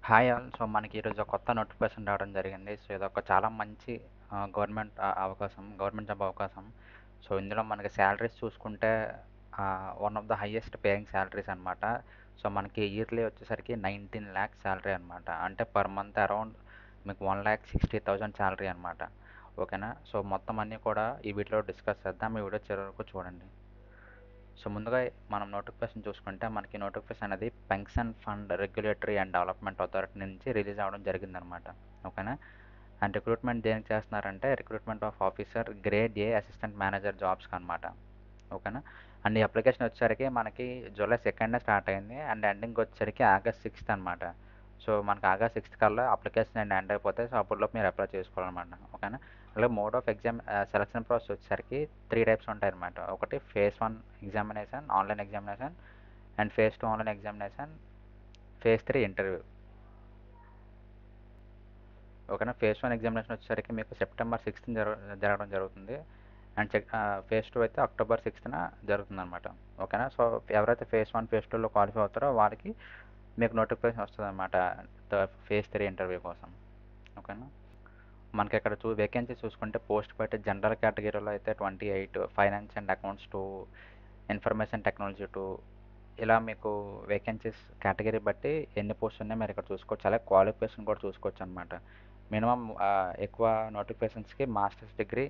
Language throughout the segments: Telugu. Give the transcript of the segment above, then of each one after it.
Hi all. సో, మనకి ఈరోజు ఒక కొత్త నోటిఫికేషన్ రావడం జరిగింది. సో, ఇదొక చాలా మంచి గవర్నమెంట్ అవకాశం, గవర్నమెంట్ జాబ్ అవకాశం. సో, ఇందులో మనకి సాలరీస్ చూసుకుంటే one of the highest paying salaries అనమాట. సో, మనకి ఇయర్లీ వచ్చేసరికి 19 లాక్స్ సాలరీ అనమాట. అంటే పర్ మంత్ అరౌండ్ మీకు 1,60,000 సాలరీ అనమాట. ఓకేనా? సో, మొత్తం అన్నీ కూడా ఈ వీడియోలో డిస్కస్ చేద్దాం. ఈ వీడియో చివరి వరకు చూడండి. సో, ముందుగా మనం నోటిఫికేషన్ చూసుకుంటే మనకి నోటిఫికేషన్ అనేది pension fund regulatory and development authority నుంచి రిలీజ్ అవ్వడం జరిగిందనమాట. ఓకేనా? అండ్ రిక్రూట్మెంట్ దేనికి చేస్తున్నారంటే recruitment of officer grade A assistant manager జాబ్స్కి అనమాట. ఓకేనా? అండ్ ఈ అప్లికేషన్ వచ్చేసరికి మనకి జూలై 2nd స్టార్ట్ అయింది అండ్ ఎండింగ్ వచ్చేసరికి ఆగస్ట్ 6th అనమాట. సో, మనకి ఆగస్ట్ 6th కల్లా అప్లికేషన్ అండ్ ఎండ్ అయిపోతాయి. సో, అప్పటిలోపు మీరు అప్లై చేసుకోవాలన్నమాట. ఓకేనా? అలాగే mode of exam selection process వచ్చేసరికి 3 టైప్స్ ఉంటాయన్నమాట. ఒకటి phase 1 examination, online examination and phase 2 online examination, phase 3 interview. ఓకేనా? ఫేజ్ 1 ఎగ్జామినేషన్ వచ్చేసరికి మీకు సెప్టెంబర్ 6th జరగడం జరుగుతుంది. అండ్ ఫేజ్ 2 అయితే అక్టోబర్ 6th జరుగుతుందన్నమాట. ఓకేనా? సో, ఎవరైతే ఫేజ్ 1, ఫేజ్ 2లో క్వాలిఫై అవుతారో వాళ్ళకి మీకు నోటిఫికేషన్ వస్తుందన్నమాట ఫేజ్ 3 ఇంటర్వ్యూ కోసం. ఓకేనా? మనకి ఇక్కడ వేకెన్సీ చూసుకుంటే పోస్ట్ బట్టి జనరల్ కేటగిరీలో అయితే 28, finance and accounts 2, information technology 2, ఇలా మీకు వేకెన్సీస్ కేటగిరీ బట్టి ఎన్ని పోస్టులు ఉన్నాయో మీరు ఇక్కడ చూసుకోవచ్చు. అలాగే క్వాలిఫికేషన్ కూడా చూసుకోవచ్చు అనమాట. మినిమం ఎక్కువ నోటిఫికేషన్స్కి మాస్టర్స్ డిగ్రీ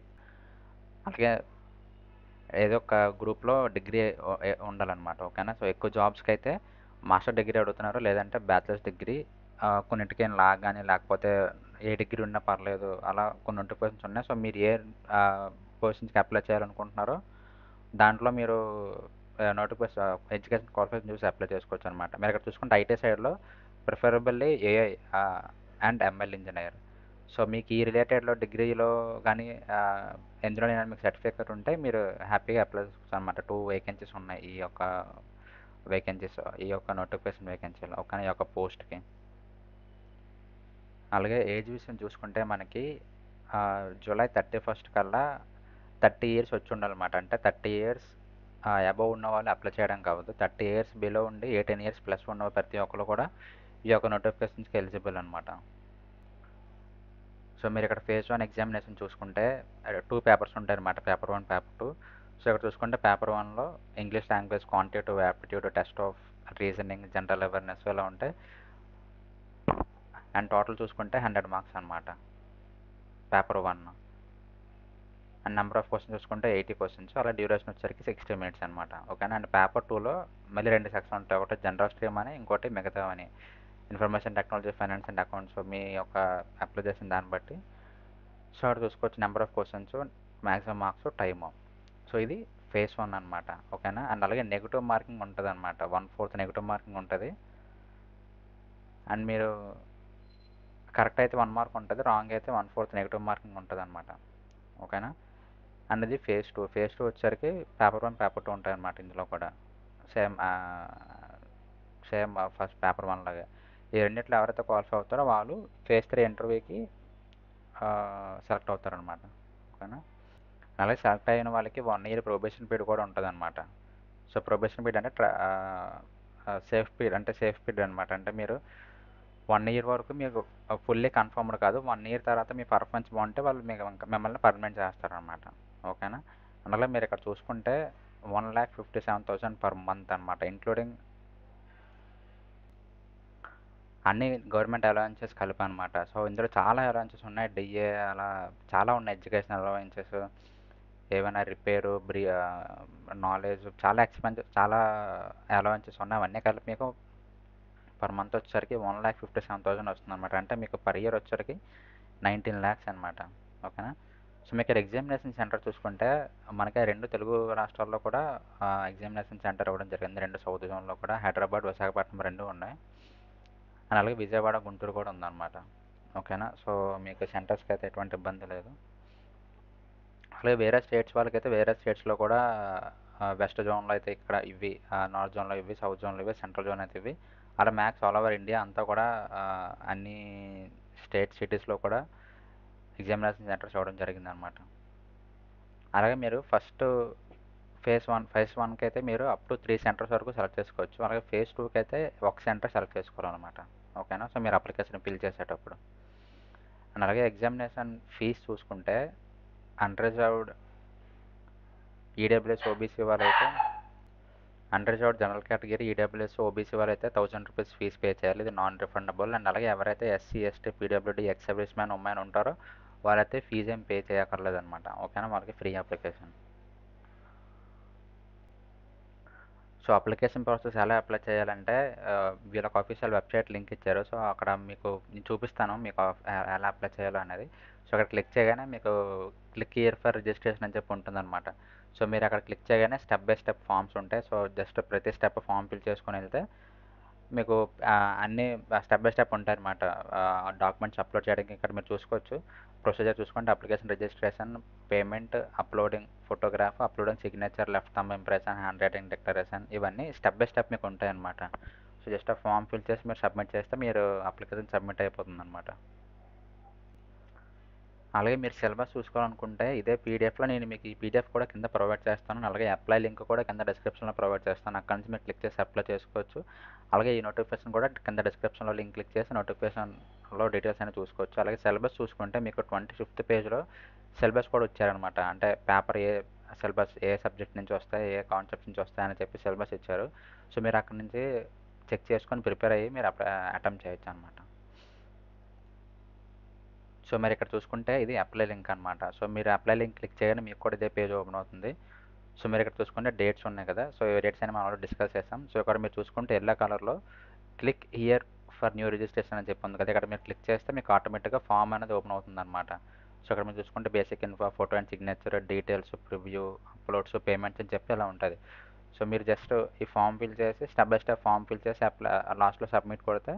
అలాగే ఏదో ఒక గ్రూప్లో డిగ్రీ ఉండాలన్నమాట. ఓకేనా? సో, ఎక్కువ జాబ్స్కి అయితే మాస్టర్ డిగ్రీ అడుగుతున్నారు, లేదంటే బ్యాచిలర్స్ డిగ్రీ. కొన్నింటికి లా కానీ లేకపోతే ఏ డిగ్రీ ఉన్నా పర్లేదు, అలా కొన్ని నోటిఫికేషన్స్ ఉన్నాయి. సో, మీరు ఏ పొజిషన్స్కి అప్లై చేయాలనుకుంటున్నారో దాంట్లో మీరు ఎడ్యుకేషన్ క్వాలిఫికేషన్ చూసి అప్లై చేసుకోవచ్చు అనమాట. మీరు ఇక్కడ చూసుకుంటే ఐటీ సైడ్లో preferably AI and ML engineer. So, మీకు ఈ రిలేటెడ్లో డిగ్రీలో కానీ ఎందులోనైనా మీకు సర్టిఫికేట్ ఉంటే మీరు హ్యాపీగా అప్లై చేసుకోవచ్చు అనమాట. 2 వేకెన్సీస్ ఉన్నాయి ఈ యొక్క నోటిఫికేషన్ వేకెన్సీలో కానీ ఈ యొక్క పోస్ట్కి. అలాగే ఏజ్ విషయం చూసుకుంటే మనకి జూలై 31st కల్లా 30 ఇయర్స్ వచ్చి ఉండాలన్నమాట. అంటే 30 ఇయర్స్ అబవ్ ఉన్న వాళ్ళు అప్లై చేయడానికి అవ్వదు. 30 ఇయర్స్ బిలో ఉండి 18 ఇయర్స్ ప్లస్ ఉన్న ప్రతి ఒక్కరు కూడా ఈ యొక్క నోటిఫికేషన్స్కి ఎలిజిబుల్ అనమాట. సో, మీరు ఇక్కడ ఫేజ్ 1 ఎగ్జామినేషన్ చూసుకుంటే 2 పేపర్స్ ఉంటాయన్నమాట. Paper 1, paper 2. సో, ఇక్కడ చూసుకుంటే పేపర్ 1లో English language quantitative aptitude, test of reasoning, general awareness ఇలా ఉంటాయి. అండ్ టోటల్ చూసుకుంటే 100 మార్క్స్ అనమాట paper 1. And number of questions చూసుకుంటే 80 క్వశ్చన్స్. అలా డ్యూరేషన్ వచ్చేసరికి 60 మినిట్స్ అనమాట. ఓకేనా? అండ్ పేపర్ 2లో మళ్ళీ 2 సెక్షన్స్ ఉంటాయి. ఒకటి జనరల్ స్ట్రీమ్ అని, ఇంకోటి మిగతావని. Information technology, finance and accounts మీ యొక్క అప్లై చేసిన దాన్ని బట్టి. సో, అక్కడ చూసుకోవచ్చు number of questions, maximum marks, time. So, ఇది ఫేజ్ 1 అనమాట. ఓకేనా? అండ్ అలాగే నెగిటివ్ మార్కింగ్ ఉంటుంది అనమాట. 1/4 నెగిటివ్ మార్కింగ్ ఉంటుంది. అండ్ మీరు కరెక్ట్ అయితే 1 మార్క్ ఉంటుంది, రాంగ్ అయితే 1/4 నెగిటివ్ మార్కింగ్ ఉంటుంది అనమాట. ఓకేనా? అండ్ ఇది ఫేజ్ 2. ఫేజ్ 2 వచ్చేసరికి పేపర్ 1, పేపర్ 2 ఉంటాయన్నమాట ఇందులో కూడా. సేమ్ ఫస్ట్ పేపర్ 1 లాగే. ఈ రెండిట్లో ఎవరైతే క్వాలిఫై అవుతారో వాళ్ళు ఫేజ్ 3 ఇంటర్వ్యూకి సెలెక్ట్ అవుతారనమాట. ఓకేనా? అలాగే సెలెక్ట్ అయిన వాళ్ళకి 1 ఇయర్ ప్రొబేషన్ పీరియడ్ కూడా ఉంటుందన్నమాట. సో, ప్రొబేషన్ పీరియడ్ అంటే సేఫ్ పీరియడ్ అనమాట. అంటే మీరు 1 ఇయర్ వరకు మీకు ఫుల్లీ కన్ఫర్మ్డ్ కాదు. 1 ఇయర్ తర్వాత మీ పర్ఫార్మెన్స్ బాగుంటే వాళ్ళు మిమ్మల్ని పర్మనెంట్ చేస్తారనమాట. ఓకేనా? అందులో మీరు ఇక్కడ చూసుకుంటే 1,57,000 పర్ మంత్ అనమాట. ఇంక్లూడింగ్ అన్ని గవర్నమెంట్ అలవెన్సెస్ కలిపి అనమాట. సో, ఇందులో చాలా అలవెన్సెస్ ఉన్నాయి. డిఏ అలా చాలా ఉన్నాయి. ఎడ్యుకేషనల్ అలవెన్సెస్, ఏవైనా రిపేరు, నాలెడ్జ్, చాలా అలవెన్సెస్ ఉన్నాయి. అవన్నీ కలిపి మీకు పర్ మంత్ వచ్చేసరికి 1,57,000 వస్తుందన్నమాట. అంటే మీకు పర్ ఇయర్ వచ్చేసరికి 19 lakhs అనమాట. ఓకేనా? సో, మీకు ఇక్కడ ఎగ్జామినేషన్ సెంటర్ చూసుకుంటే మనకి 2 తెలుగు రాష్ట్రాల్లో కూడా ఎగ్జామినేషన్ సెంటర్ ఇవ్వడం జరిగింది. 2 సౌత్ జోన్లో కూడా హైదరాబాద్, విశాఖపట్నం 2 ఉన్నాయి. అండ్ అలాగే విజయవాడ, గుంటూరు కూడా ఉందన్నమాట. ఓకేనా? సో, మీకు సెంటర్స్కి అయితే ఎటువంటి ఇబ్బంది లేదు. అలాగే వేరే స్టేట్స్ వాళ్ళకైతే వేరే స్టేట్స్లో కూడా వెస్ట్ జోన్లో అయితే ఇక్కడ ఇవి, నార్త్ జోన్లో ఇవి, సౌత్ జోన్లో ఇవి, సెంట్రల్ జోన్ అయితే ఇవి. అలా మ్యాక్స్ ఆల్ ఓవర్ ఇండియా అంతా కూడా అన్ని సిటీస్లో కూడా ఎగ్జామినేషన్ సెంటర్స్ ఇవ్వడం జరిగిందనమాట. అలాగే మీరు ఫేజ్ 1కి అయితే మీరు అప్ టు 3 సెంటర్స్ వరకు సెలెక్ట్ చేసుకోవచ్చు. అలాగే ఫేజ్ 2కి అయితే 1 సెంటర్ సెలెక్ట్ చేసుకోవాలన్నమాట. ఓకేనా. సో మీరు అప్లికేషన్ ఫిల్ చేసేటప్పుడు. అండ్ అలాగే ఎగ్జామినేషన్ ఫీజు చూసుకుంటే అన్రిజర్వ్డ్ ఈడబ్ల్యూఎస్ ఓబీసీ వాళ్ళైతే unreserved general category EWS OBC వాళ్ళైతే ₹1000 ఫీజు పే చేయాలి. ఇది నాన్ రిఫండబుల్. అండ్ అలాగే ఎవరైతే SC ST PWD ex service man women ఉంటారో వాళ్ళైతే ఫీజు ఏం పే చేయక్కర్లేదన్నమాట. ఓకేనా, వాళ్ళకి free application. So application process ఎలా అప్లై చేయాలంటే వీళ్ళకి అఫీషియల్ వెబ్సైట్ లింక్ ఇచ్చారు. సో అక్కడ మీకు నేను చూపిస్తాను మీకు ఎలా అప్లై చేయాలో అనేది. సో అక్కడ క్లిక్ చేయగానే మీకు క్లిక్ హియర్ ఫర్ రిజిస్ట్రేషన్ అని చెప్పి ఉంటుందన్నమాట. సో మీరు అక్కడ క్లిక్ చేయగానే స్టెప్ బై స్టెప్ ఫామ్స్ ఉంటాయి. సో జస్ట్ ప్రతి స్టెప్ ఫామ్ ఫిల్ చేసుకొని వెళ్తే మీకు అన్నీ స్టెప్ బై స్టెప్ ఉంటాయన్నమాట. డాక్యుమెంట్స్ అప్లోడ్ చేయడానికి ఇక్కడ మీరు చూసుకోవచ్చు. ప్రొసీజర్ చూసుకుంటే application registration, payment, uploading photograph, uploading signature, left thumb impression, hand writing declaration, ఇవన్నీ స్టెప్ బై స్టెప్ మీకు ఉంటాయన్నమాట. సో జస్ట్ ఆ ఫామ్ ఫిల్ చేసి మీరు సబ్మిట్ చేస్తే మీరు అప్లికేషన్ సబ్మిట్ అయిపోతుందన్నమాట. అలాగే మీరు సిలబస్ చూసుకోవాలనుకుంటే ఇదే పీడిఎఫ్లో నేను మీకు ఈ పీడిఎఫ్ కూడా కింద ప్రొవైడ్ చేస్తాను. అలాగే అప్లై లింక్ కూడా కింద డిస్క్రిప్షన్లో ప్రొవైడ్ చేస్తాను. అక్కడ నుంచి మీరు క్లిక్ చేసి అప్లై చేసుకోవచ్చు. అలాగే ఈ నోటిఫికేషన్ కూడా కింద డిస్క్రిప్షన్లో లింక్ క్లిక్ చేసి నోటిఫికేషన్లో డీటెయిల్స్ అనేవి చూసుకోవచ్చు. అలాగే సిలబస్ చూసుకుంటే మీకు 25th పేజ్లో సిలబస్ కూడా ఇచ్చారనమాట. అంటే పేపర్ సిలబస్ ఏ సబ్జెక్ట్ నుంచి వస్తాయి, ఏ కాన్సెప్ట్స్ నుంచి వస్తాయి అని చెప్పి సిలబస్ ఇచ్చారు. సో మీరు అక్కడ నుంచి చెక్ చేసుకొని ప్రిపేర్ అయ్యి మీరు అటెంప్ట్ చేయొచ్చు అనమాట. సో మరి ఇక్కడ చూసుకుంటే ఇది అప్లై లింక్ అనమాట. సో మీరు అప్లై లింక్ క్లిక్ చేయగానే మీకు కూడా ఇదే పేజ్ ఓపెన్ అవుతుంది. సో మీరు ఇక్కడ చూసుకుంటే డేట్స్ ఉన్నాయి కదా. సో ఈ డేట్స్ అని మనం ఆల్రెడీ డిస్కస్ చేసాం. సో ఇక్కడ మీరు చూసుకుంటే ఎల్లో కలర్లో click here for new registration అని చెప్పి ఉంది కదా. ఇక్కడ మీరు క్లిక్ చేస్తే మీకు ఆటోమేటిక్గా ఫామ్ అనేది ఓపెన్ అవుతుంది అనమాట. సో ఇక్కడ మీరు చూసుకుంటే basic info, photo and signature, details, preview, uploads, payments అని చెప్పి ఇలా ఉంటుంది. సో మీరు జస్ట్ ఈ ఫామ్ ఫిల్ చేసి step by step form fill చేసి లాస్ట్లో సబ్మిట్ కొడితే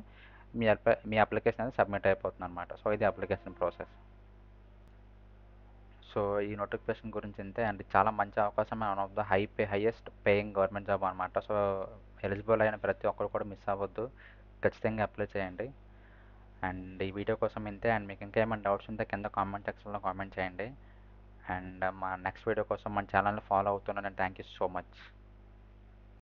మీ అప్లికేషన్ అనేది సబ్మిట్ అయిపోతుంది అనమాట. సో ఇది అప్లికేషన్ ప్రాసెస్. సో ఈ నోటిఫికేషన్ గురించి ఇంతే. అండ్ చాలా మంచి అవకాశం, one of the highest paying government job అనమాట. సో ఎలిజిబుల్ అయిన ప్రతి ఒక్కరు కూడా మిస్ అవ్వద్దు, ఖచ్చితంగా అప్లై చేయండి. అండ్ ఈ వీడియో కోసం ఇంతే. అండ్ మీకు ఇంకా ఏమైనా డౌట్స్ ఉంటే కింద కామెంట్ సెక్షన్లో కామెంట్ చేయండి. అండ్ మా నెక్స్ట్ వీడియో కోసం మన ఛానల్ని ఫాలో అవుతున్నాను. Thank you so much.